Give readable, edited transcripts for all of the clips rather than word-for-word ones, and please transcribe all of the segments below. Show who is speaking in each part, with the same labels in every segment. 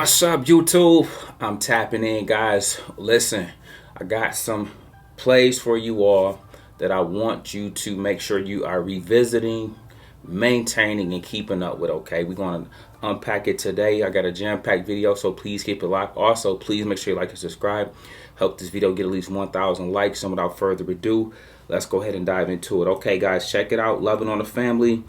Speaker 1: What's up, YouTube? I'm tapping in, guys. Listen, I got some plays for you all that I want you to make sure you are revisiting, maintaining, and keeping up with. Okay, we're going to unpack it today. I got a jam-packed video, so please keep it locked. Also, please make sure you like and subscribe. Help this video get at least 1,000 likes. And without further ado, let's go ahead and dive into it. Okay, guys, check it out. Loving on the family.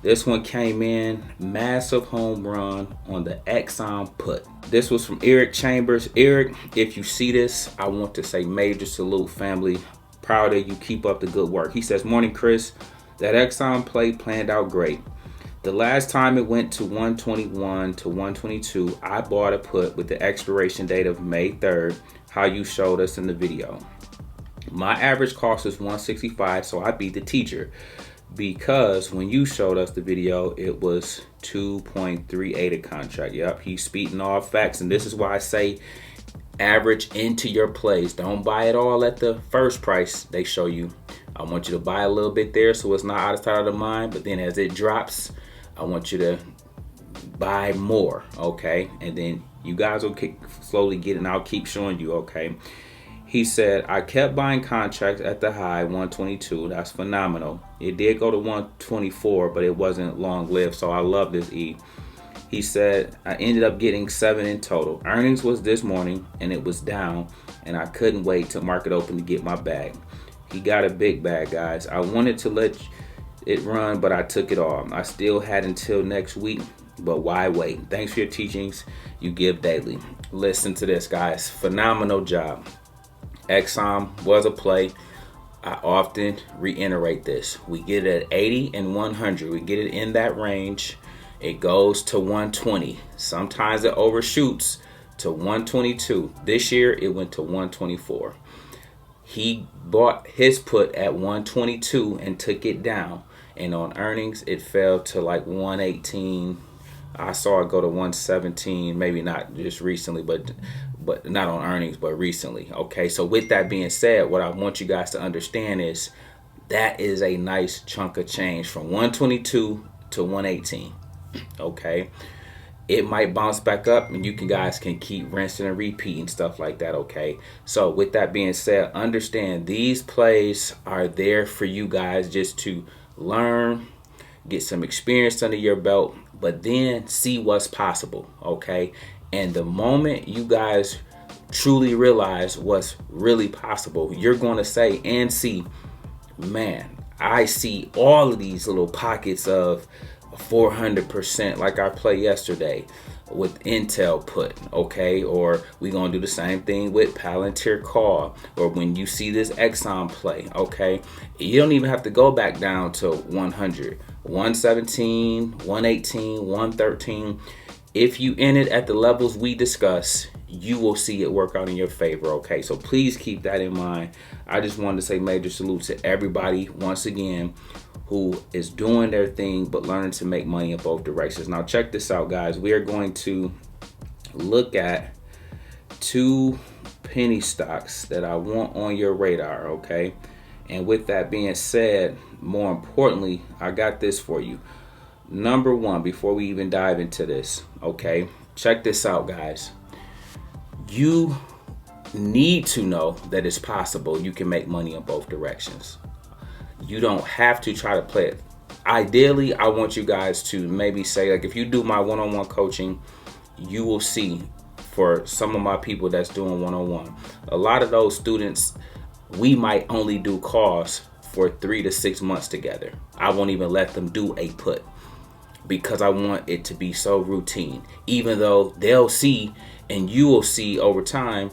Speaker 1: This one came in, massive home run on the Exxon put. This was from Eric Chambers. Eric, if you see this, I want to say major salute, family. Proud of you. Keep up the good work. He says, morning, Chris. That Exxon play planned out great. The last time it went to 121 to 122, I bought a put with the expiration date of May 3rd, how you showed us in the video. My average cost is 165, so I beat the teacher. Because when you showed us the video, it was 2.38 a contract. Yep, he's speaking all facts, and this is why I say average into your plays. Don't buy it all at the first price they show you. I want you to buy a little bit there so it's not out of sight, out of mind, but then as it drops, I want you to buy more, okay? And then you guys will slowly get it, and I'll keep showing you, okay? He said, I kept buying contracts at the high 122. That's phenomenal. It did go to 124, but it wasn't long lived. So I love this E. He said, I ended up getting 7 in total. Earnings was this morning and it was down, and I couldn't wait till market open to get my bag. He got a big bag, guys. I wanted to let it run, but I took it all. I still had until next week, but why wait? Thanks for your teachings you give daily. Listen to this, guys. Phenomenal job. Exxon was a play. I often reiterate this. We get it at 80 and 100. We get it in that range. It goes to 120. Sometimes it overshoots to 122. This year it went to 124. He bought his put at 122 and took it down. And on earnings, it fell to like 118. I saw it go to 117, maybe not just recently, but not on earnings, but recently. Okay, so with that being said, what I want you guys to understand is that is a nice chunk of change from 122 to 118. Okay, it might bounce back up, and you guys can keep rinsing and repeating stuff like that. Okay, so with that being said, understand these plays are there for you guys just to learn, get some experience under your belt, but then see what's possible. Okay, and the moment you guys truly realize what's really possible, you're going to say and see, man, I see all of these little pockets of 400% like I played yesterday with Intel put, okay? Or we're going to do the same thing with Palantir call, or when you see this Exxon play, okay? You don't even have to go back down to 100, 117, 118, 113. If you in it at the levels we discuss, you will see it work out in your favor, okay? So please keep that in mind. I just wanted to say major salute to everybody, once again, who is doing their thing but learning to make money in both directions. Now check this out, guys. We are going to look at 2 penny stocks that I want on your radar, okay? And with that being said, more importantly, I got this for you. Number one, before we even dive into this, okay, check this out, guys. You need to know that it's possible you can make money in both directions. You don't have to try to play it. Ideally, I want you guys to maybe say, like, if you do my one-on-one coaching, you will see for some of my people that's doing one-on-one, a lot of those students, we might only do calls for 3 to 6 months together. I won't even let them do a put, because I want it to be so routine, even though they'll see and you will see over time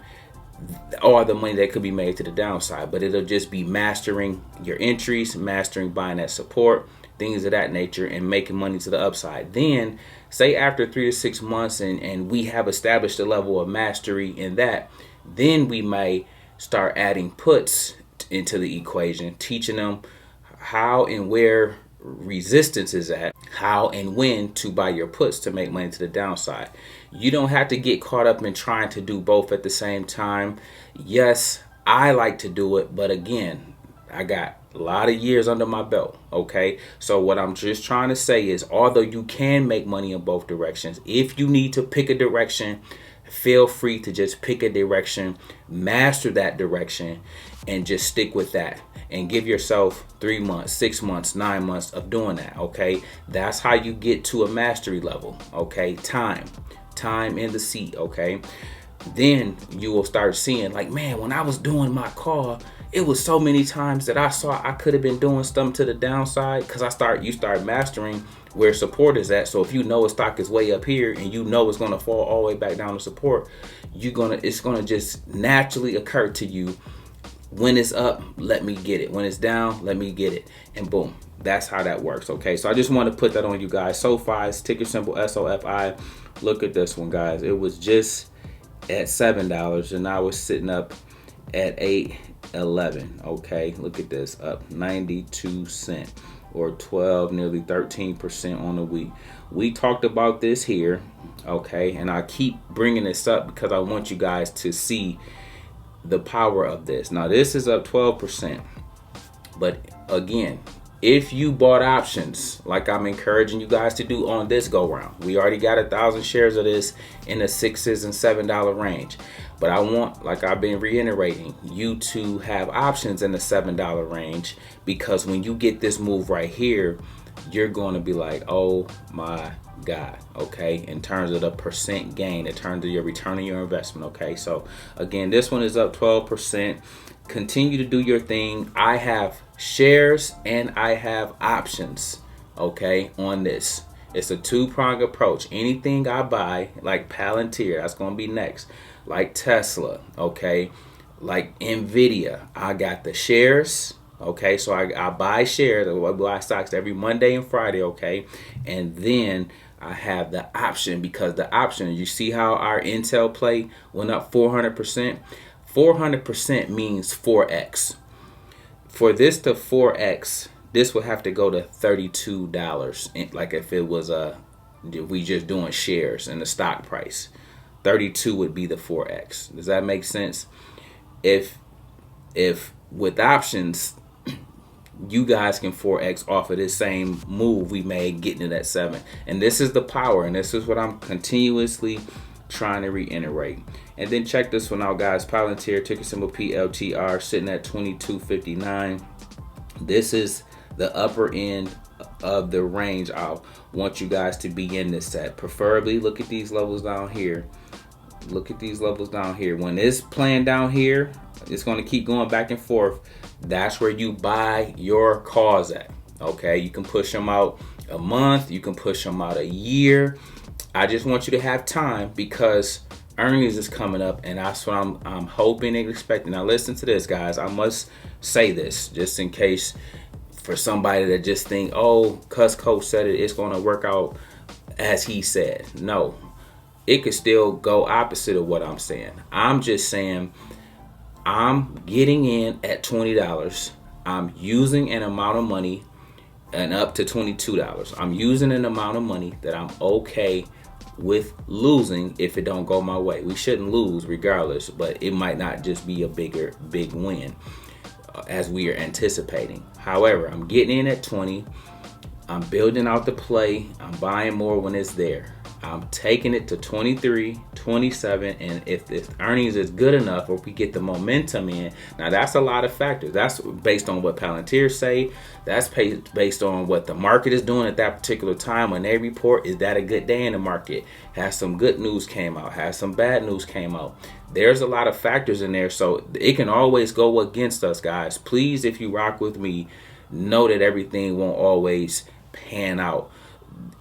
Speaker 1: all the money that could be made to the downside. But it'll just be mastering your entries, mastering buying that support, things of that nature, and making money to the upside. Then say after 3 to 6 months and we have established a level of mastery in that, then we may start adding puts into the equation, teaching them how and where resistance is at, how and when to buy your puts to make money to the downside. You don't have to get caught up in trying to do both at the same time. Yes, I like to do it, but again, I got a lot of years under my belt. Okay, so what I'm just trying to say is, although you can make money in both directions, if you need to pick a direction, feel free to just pick a direction, master that direction, and just stick with that, and give yourself 3 months, 6 months, 9 months of doing that. Okay, that's how you get to a mastery level. Okay, time in the seat. Okay, then you will start seeing, like, man, when I was doing my call, it was so many times that I saw I could have been doing something to the downside, because you start mastering where support is at. So if you know a stock is way up here and you know it's going to fall all the way back down to support, it's going to just naturally occur to you, when it's up, let me get it. When it's down, let me get it. And boom, that's how that works. Okay, so I just want to put that on you guys. SoFi, ticker symbol SOFI. Look at this one, guys. It was just at $7 and now it's sitting up at $8.11. Okay, look at this, up 92 cents or 12, nearly 13% on the week. We talked about this here. Okay, and I keep bringing this up because I want you guys to see the power of this. Now this is up 12%, but again, if you bought options like I'm encouraging you guys to do on this go round, we already got 1,000 shares of this in the $6 and $7 range. But I want, like I've been reiterating, you to have options in the $7 range, because when you get this move right here, you're going to be like, oh my God. Okay, in terms of the percent gain, in terms of your return on your investment. Okay, so again, this one is up 12%. Continue to do your thing. I have shares and I have options, okay, on this. It's a two-pronged approach. Anything I buy, like Palantir, that's going to be next, like Tesla, okay, like Nvidia, I got the shares. Okay, so I buy shares, I buy stocks every Monday and Friday. Okay, and then I have the option, because the option, you see how our Intel play went up 400%. 400% means 4x. For this to 4x, this would have to go to $32. Like if it was if we just doing shares and the stock price, 32 would be the 4x. Does that make sense? If with options, you guys can 4x off of this same move we made getting it at 7. And this is the power, and this is what I'm continuously trying to reiterate. And then check this one out, guys. Palantir, ticker symbol PLTR, sitting at 22.59. This is the upper end of the range I want you guys to be in this at. Preferably look at these levels down here. Look at these levels down here. When it's playing down here, it's going to keep going back and forth. That's where you buy your calls at. Okay, you can push them out a month, you can push them out a year. I just want you to have time, because earnings is coming up, and that's what I'm hoping and expecting. Now listen to this, guys. I must say this just in case for somebody that just think, oh, Cuss Coach said it's going to work out as he said. No, it could still go opposite of what I'm saying. I'm just saying I'm getting in at $20. I'm using an amount of money and up to $22. I'm using an amount of money that I'm okay with losing if it don't go my way. We shouldn't lose regardless, but it might not just be a big win as we are anticipating. However, I'm getting in at 20. I'm building out the play. I'm buying more when it's there. I'm taking it to 23, 27, and if the earnings is good enough, or if we get the momentum in, now that's a lot of factors. That's based on what Palantir say. That's based on what the market is doing at that particular time when they report. Is that a good day in the market? Has some good news came out? Has some bad news came out? There's a lot of factors in there, so it can always go against us, guys. Please, if you rock with me, know that everything won't always pan out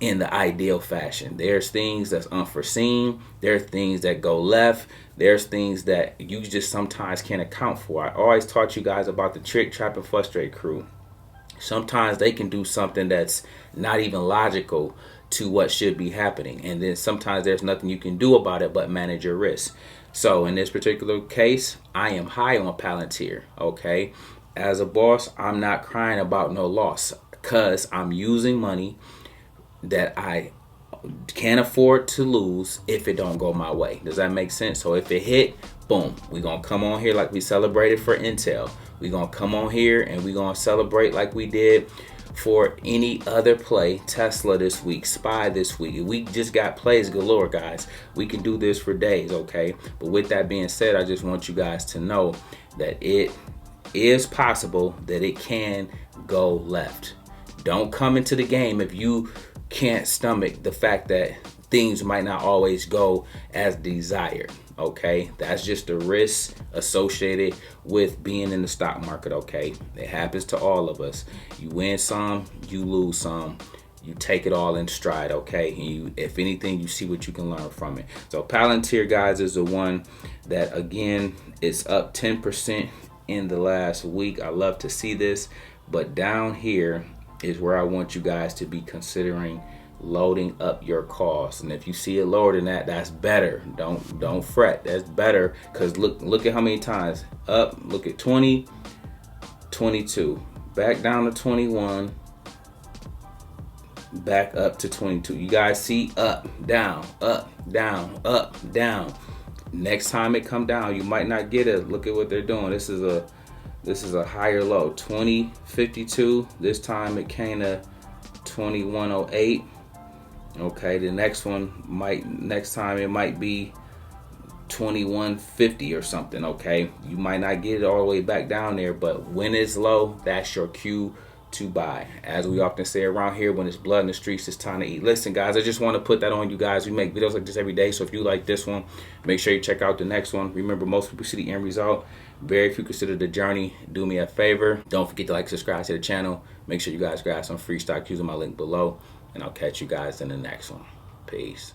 Speaker 1: in the ideal fashion. There's things that's unforeseen. There's things that go left. There's things that you just sometimes can't account for. I always taught you guys about the trick, trap, and frustrate crew. Sometimes they can do something that's not even logical to what should be happening. And then sometimes there's nothing you can do about it but manage your risk. So in this particular case, I am high on Palantir, okay? As a boss, I'm not crying about no loss, because I'm using money that I Can't afford to lose if it don't go my way. Does that make sense? So if it hit, boom, we gonna come on here like we celebrated for Intel. We gonna come on here and we gonna celebrate like we did for any other play. Tesla this week, SPY this week. We just got plays galore, guys. We can do this for days, okay? But with that being said, I just want you guys to know that it is possible that it can go left. Don't come into the game if you can't stomach the fact that things might not always go as desired. Okay, that's just the risk associated with being in the stock market. Okay, it happens to all of us. You win some, you lose some. You take it all in stride. Okay, and you, if anything, you see what you can learn from it. So Palantir, guys, is the one that, again, is up 10% in the last week. I love to see this, but down here is where I want you guys to be considering loading up your costs. And if you see it lower than that, that's better. Don't fret, that's better, because look at how many times up. Look at 20, 22, back down to 21, back up to 22. You guys see up, down, up, down, up, down. Next time it come down, you might not get it. Look at what they're doing. This is a higher low, 2052. This time it came to 2108. Okay, the next time it might be 2150 or something. Okay, you might not get it all the way back down there, but when it's low, that's your cue to buy. As we often say around here, when it's blood in the streets, it's time to eat. Listen, guys, I just want to put that on you guys. We make videos like this every day, so if you like this one, make sure you check out the next one. Remember, most people see the end result, very few consider the journey. Do me a favor, don't forget to like, subscribe to the channel. Make sure you guys grab some free stock using my link below, and I'll catch you guys in the next one. Peace.